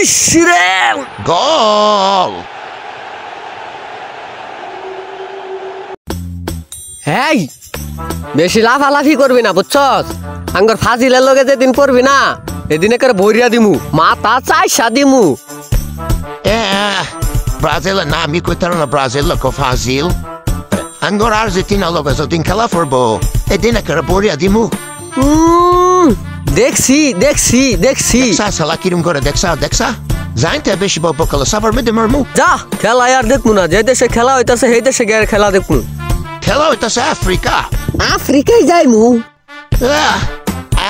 ইসরে গোল এই বেশি লাফালাফি করবি না বুঝছস আঙ্গর ফাজিলের লগে যেদিন পড়বি না এদিন একেবারে ভরিয়া দিমু মাথা চাইসা দিমু ব্রাজিল না আমি কইতার না ব্রাজিল লোক ফাজিল আঙ্গর আর্জেন্টিনা লোক যদিন খেলা করবো এদিন একেবারে ভরিয়া দিমু দেখছি দেখছি দেখছি সালা কিরম করে দেখছা জানতে বেশি বকল সাফার মধ্যে মারমু যা খেলা আর দেখমু না যে দেশে খেলা হইতাছে সেই দেশে গিয়ে খেলা দেখমু খেলা হইতাছে আফ্রিকায় যাইমু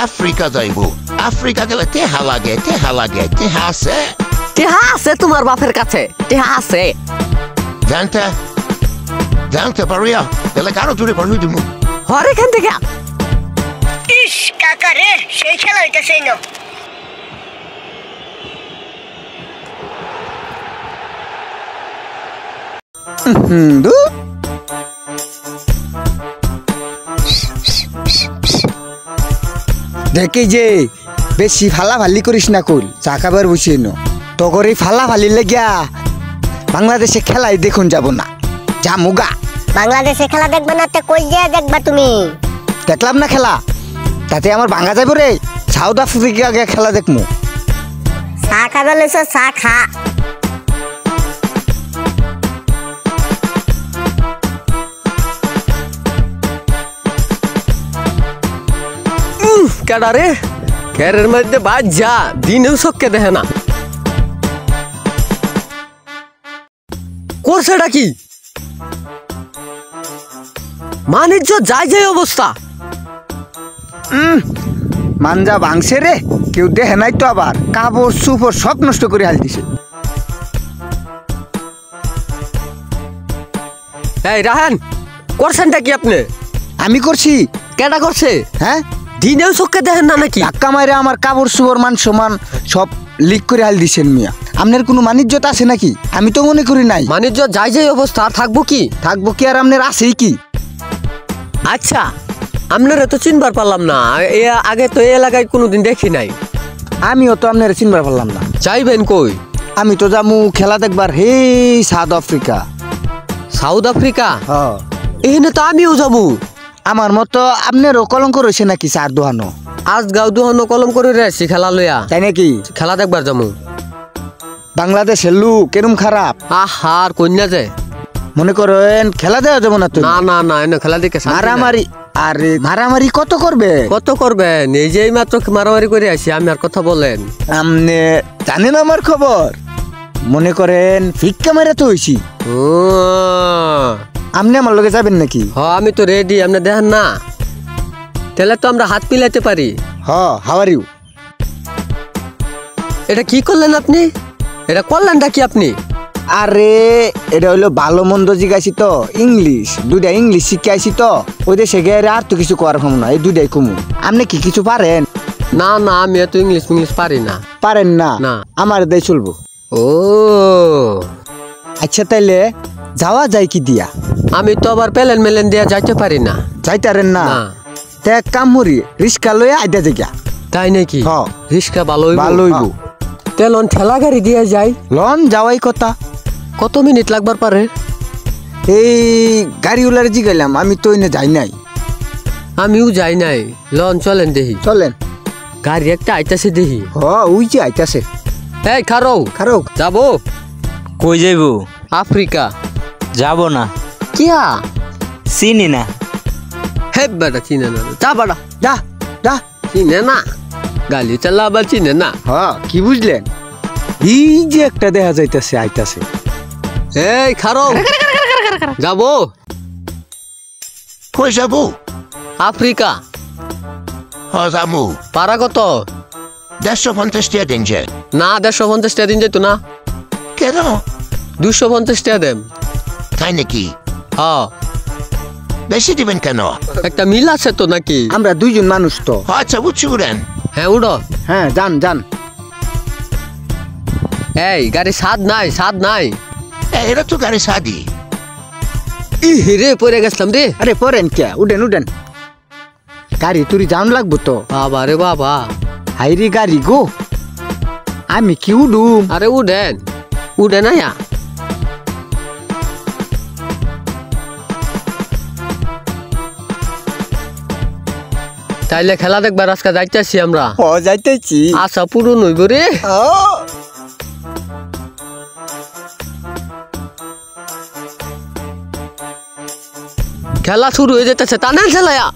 আফ্রিকা যাইবো আফ্রিকা গেলে তেহা লাগে তেহা আছে তোমার বাপের কাছে টেহা আছে জানতে পারিয়া তাহলে কারো দূরে পারবি দিমু হর এখান থেকে ইস কাকা রে সেই খেলা হইতাছে না দেখে যে বেশি ফালাফালি করিস না কইল চাকাবার বসিয়ে নো তগর এই ফালাফালি লেগিয়া বাংলাদেশে খেলাই দেখুন যাব না যা মুগা বাংলাদেশে খেলা দেখবে না তে কই যে দেখবা তুমি দেখলাম না খেলা তাতে আমার ভাঙা যাবে রে সাউথ আফ্রিকা গিয়ে খেলা দেখমু চা খাবে লইছো চা খা কেডা রে ঘরের মধ্যে বাজ যা দিনেও চোখকে দেখে না করছেটা কি বাণিজ্য যায় যায় অবস্থা মানজা ভাঙছে রে কেউ দেখে নাই তো আবার কাপড় সুপড় সব নষ্ট করে হাল দিছে এই রাহান করছেনটা কি আপনি আমি করছি কেডা করছে হ্যাঁ দিনেও চোখকে দেখেন না নাকি ধাক্কা মারে আমার কাপড় সুপড় মান সমান সব লিক করে হাল দিছেন মিয়া আপনার কোনো মানিজ্যত আছে নাকি আমি তো মনে করি নাই বাণিজ্য যায় যায় অবস্থা আর থাকবো কি আর আপনার আছেই কি আচ্ছা আপনারা তো চিনবার পারলাম না আগে তো এই এলাকায় কোনোদিন দেখি নাই আমিও তো আপনার চিনবার পারলাম না যাইবেন কই আমি তো যামু খেলা দেখবার হে সাউথ আফ্রিকা হ্যাঁ এখানে তো আমিও যাবো আমার মতো আপনারও কলঙ্ক রয়েছে নাকি চার দোহানো আজ গাঁও দুহানো কলম করে রেছি খেলা লইয়া তাই নাকি খেলা দেখবার যাবো বাংলাদেশের লোক কেরম খারাপ আহার কন্যা যে মনে করেন খেলা দেওয়া যাবো না তো না এনে খেলা দেখে মারামারি আরে মারামারি কত করবেন এই যে মাত্র মারামারি করে আসি আমি আর কথা বলেন আপনি জানেন আমার খবর মনে করেন ভিক্ষা মারা তো হইছি আপনি আমার লগে যাবেন নাকি আমি তো রেডি আপনি দেখেন না তাহলে তো আমরা হাত মিলাইতে পারি হাউ আর ইউ এটা কি করলেন আপনি এটা করলেনটা কি আপনি আরে এটা হইলো ভালো মন্দ জিগাইছি তো দুইটা ইংলিশ শিখে আইছি তো ওই দেশে গিয়ে আর তো কিছু করার কম না এই দুইটাই কমু আপনি কি কিছু পারেন না আমি এত ইংলিশ পারি না পারেন না আমার দেয় চলবো ও আচ্ছা তাইলে যাওয়া যায় কি দিয়া আমি তো আবার মেলেন দিয়া যাইতে পারি না যাইতারেন না তে এক কাম করি রিস্কা লইয়া আইডা জায়গা তাই নাকি রিস্কা ভালো হইব তেলন ঠেলা গাড়ি দিয়ে যাই লন যাওয়াই কথা কত মিনিট লাগবার পারে এই গাড়িওয়ালার জিগাইলাম আমি তো এনে যাই নাই আমিও যাই নাই লন চলেন চলেন গাড়ি একটা আইতাছে দেখি ওই যে আইতাছে এই খারো যাবো কই যাইব আফ্রিকা যাব না কিয়া চিনি না হে বেটা চিনে না যা বাড়া যা চিনে না গালি চালা আবার চিনে না কি বুঝলেন এই যে একটা দেখা যাইতাছে আইতাছে এই খারো যাবো কই যাবো আফ্রিকা যাবো পারা কত 150 টাকা দিন যে না 150 টাকা দিন যেত না কেন 250 টাকা দেন তাই নাকি বেশি দিবেন কেন? একটা মিল আছে তো নাকি? আমরা দুইজন মানুষ তো। আচ্ছা উঠছি উড়েন। হ্যাঁ উড়ো। হ্যাঁ যান যান। এই গাড়ি স্বাদ নাই, স্বাদ নাই। এটা তো গাড়ি সাদি। রে পড়ে গেছিলাম রে। আরে পড়েন কে? উঠেন উঠেন। গাড়ি তুই যান লাগবো তো। বাবা রে বাবা, হাইরি গাড়ি গো। আমি কি উডুম আরে উঠেন উঠেন আয়া তাইলে খেলা দেখবার আজকে যাইতেছি আমরা ও যাইতেছি আশা পুরো নইব রে ও খেলা শুরু হয়ে যেতেছে টানেন খেলায়া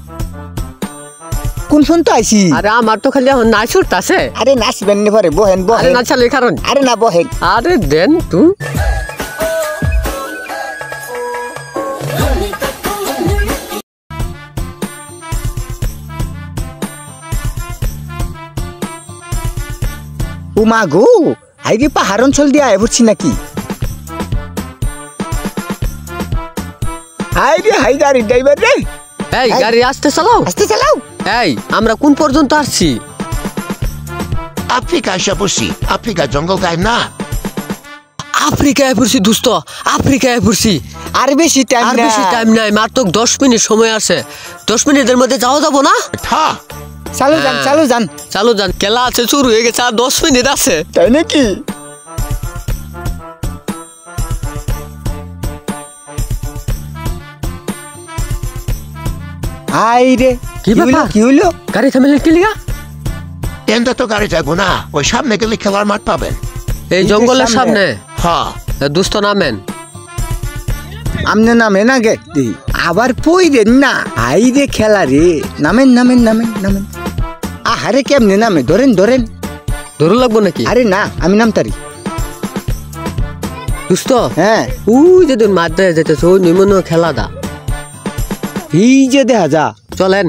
কোন ফোন তো আইছি আরে আমার তো খালি এখন নাচ উঠতেছে আরে নাচবেন নে পরে বহেন আরে বহেন নাচালে কারণ আরে না বহেন আরে দেন তুই উমা গো আইরে পাহাড় অঞ্চল দিয়ে আয় পড়ছি নাকি আইরে হাই গাড়ি ড্রাইভার রে এই গাড়ি আসতে চালাও আস্তে চালাও এই আমরা কোন পর্যন্ত আসছি আফ্রিকা এসে পড়ছি আফ্রিকা জঙ্গল গায়ে না আফ্রিকায় পড়ছি দোস্ত আফ্রিকায় পড়ছি আর বেশি টাইম আর বেশি টাইম নাই মাত্র 10 মিনিট সময় আছে 10 মিনিটের মধ্যে যাওয়া যাবো না থা চালু যান চালু যান চালু যান খেলা আছে শুরু হয়ে গেছে আর 10 মিনিট আছে তাই নাকি আইরে কি ব্যাপার? কি হইলো গাড়ি থামিলেন কি লিগা টেন্ডা তো গাড়ি যাবো না ওই সামনে গেলে খেলার মাঠ পাবেন এই জঙ্গলের সামনে হ্যাঁ দোস্ত নামেন আমনে নামেন আগে আবার পইরেন না আইরে খেলা রে নামেন নামেন নামেন নামেন আহারে কেমনে নামে ধরেন ধরেন ধরু লাগবো নাকি আরে না আমি নামতারি দোস্ত হ্যাঁ ওই যে তুই মাঠ দিয়ে যেতেছে ওই নিমন খেলা দা এই যে দেখা যা চলেন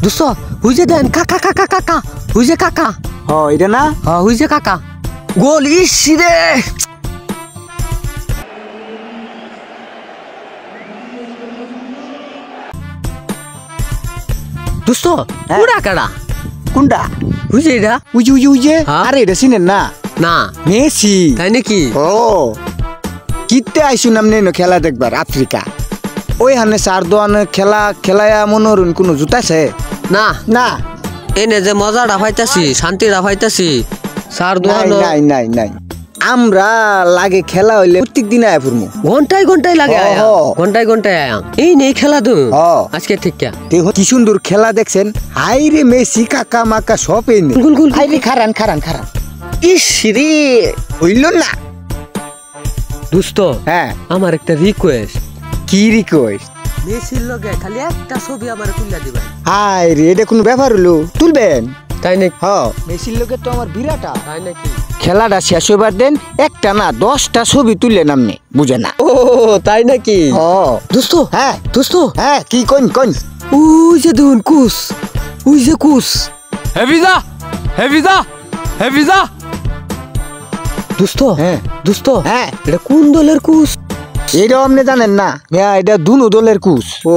দোস্ত ওই যে দেন কাকা কাকা কাকা ওই যে কাকা হ এটা না হ্যাঁ ওই যে কাকা গোল ইস রে দোস্ত হ্যাঁ। পুরা কাড়া কোনটা ওই যে এটা উজে উজে উজে হ্যাঁ। আরে এটা চিনেন না না মেসি তাই নাকি ও কিতে আইসুন আমনে নো খেলা দেখবার আফ্রিকা ওই হানে সার দোয়ান খেলা খেলায়া মনোরণ কোনো জুতাছে না না এনে যে মজাটা পাইতাছি শান্তিটা পাইতাছি সার নাই দোয়ানো নাই নাই নাই আমরা লাগে খেলা হইলে প্রত্যেক দিন আয় ফুরমু ঘন্টায় ঘন্টায় লাগে ও, আয়া। ও। ঘন্টায় ঘন্টায় আয়া এই নেই খেলা তো ও। আজকে ঠিক কে দেখো কি সুন্দর খেলা দেখছেন হাই রে মেসি কাকা মাকা সব এই নে গুল, গুল, হাই রে খারান খারান খারান ইস রে হইল না দোস্ত হ্যাঁ আমার একটা রিকোয়েস্ট কি রিকোয়েস্ট মেসির লগে খালি একটা ছবি আমার তুলে দিবেন হাই রে এটা কোনো ব্যাপার হলো তুলবেন তাই নাকি হ মেসির লোকে তো আমার বিরাটা তাই নাকি খেলাটা শেষ হইবার দেন একটা না 10টা ছবি তুললেন আপনি বুঝে না ও তাই নাকি ও দোস্ত হ্যাঁ দোস্ত হ্যাঁ কি কইন কইন ওই যে দেখুন কুস ওই যে কুস হেভিজা হেভিজা হেভিজা দোস্ত হ্যাঁ দোস্ত হ্যাঁ এটা কোন দলের কুস এইটাও আপনি জানেন না হ্যাঁ এটা দুনো দলের কুস ও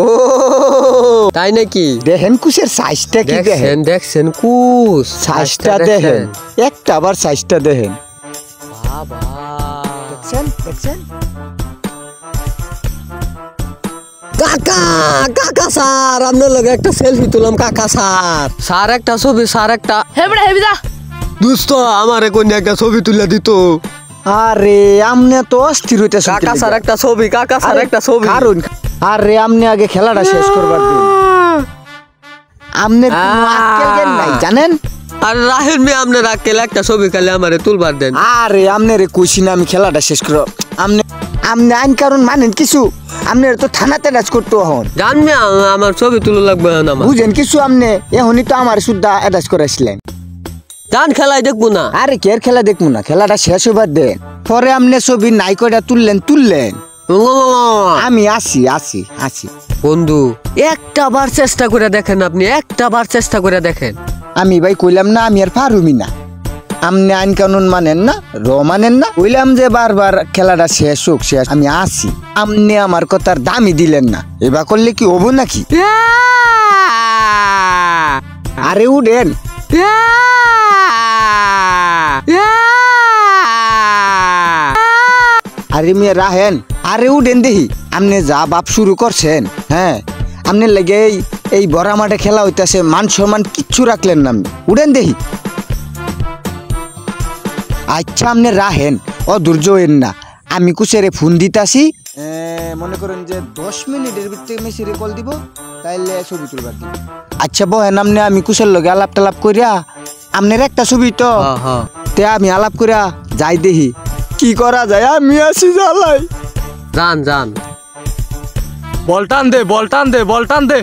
তাই নাকি দেখেন কুসের সাইজটা কি দেখেন দেখছেন দেখছেন কুস সাইজটা দেখেন একটা আবার সাইজটা দেখেন বাবা দেখছেন দেখছেন কাকা কাকা স্যার আপনার লগে একটা সেলফি তুলাম কাকা স্যার স্যার একটা ছবি স্যার একটা হেবড়া হেবিদা দোস্ত আমারে কোন একটা ছবি তুলে দিত আরে আমনে তো অস্থির হইতেছেন কাকা স্যার একটা ছবি কাকা স্যার একটা ছবি কারণ আরে আমনে আগে খেলাটা শেষ করবার দিন আমনে কোনো আক্কেল জ্ঞান নাই জানেন আর রাহেল মে আপনার আক্কেল একটা ছবি খালি আমারে তুলবার দেন আরে আমনে রে কইছি না আমি খেলাটা শেষ করব আমনে আমনে আইন কারণ মানেন কিছু আমনে তো থানাতে রাজ করতে হন জানবে আমার ছবি তুলে লাগবে না আমার বুঝেন কিছু আমনে এখনই তো আমার সুদ্ধা অ্যাটাচ করেছিলেন জান খেলাই দেখবো না আরে কে খেলা দেখবো না খেলাটা শেষ হবার দেন পরে আমনে ছবি নাই কয়টা তুললেন আমি আসি বন্ধু একটা বার চেষ্টা করে দেখেন আপনি একটা বার চেষ্টা করে দেখেন আমি ভাই কইলাম না আমি আর পারুমি না আমনে আইন কানুন মানেন না মানেন না কইলাম যে বারবার খেলাটা শেষ হোক শেষ আমি আসি আমনে আমার কথার দামই দিলেন না এবার করলে কি হবো নাকি আরে উঠেন আরে মেয়ে রাহেন, আরে উঠেন দেখি আপনি যা বাপ শুরু করছেন। হ্যাঁ, আপনি লাগে এই বড়া মাঠে খেলা হইতাছে, মান সম্মান কিচ্ছু রাখলেন না। আপনি উঠেন দেখি। আচ্ছা আপনি রাহেন, ও ধৈর্য হইন না, আমি কুচেরে ফোন দিতাছি। মনে করেন যে 10 মিনিটের ভিতরে মেসিরে কল দিব, তাইলে ছবি তুলবার দিব। আচ্ছা বহেন আপনি, আমি কুচের লগে আলাপ টালাপ করিয়া আপনার একটা ছবি তো তে আমি আলাপ করিয়া যাই দেখি কি করা যায়। আমি আসি জ্বালাই। যান যান। বল টান দে, বল টান দে, বল টান দে।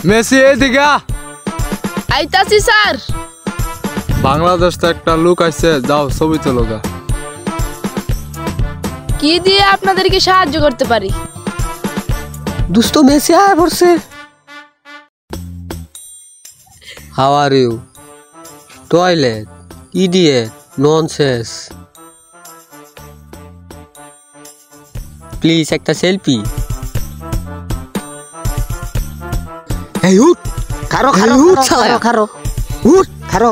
মেসি এদিকে আ। আইতাছি স্যার। বাংলাদেশ তো একটা লোক আছে, যাও ছবি তোলো গা। কি দিয়ে আপনাদেরকে সাহায্য করতে পারি? দুষ্ট মেসি আয় পড়ছে। How are you? Toilet, idiot, nonsense. Please একটা সেলফি। এই উঠ, খারো খারো, উঠ, খারো, খারো খারো উঠ। খারো।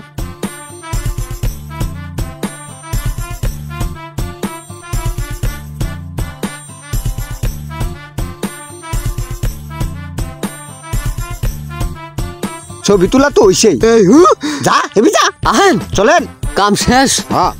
ছবি তোলা তো হইছেই। যা হেবি যা, আহেন, চলেন। কাম শেষ। হ্যাঁ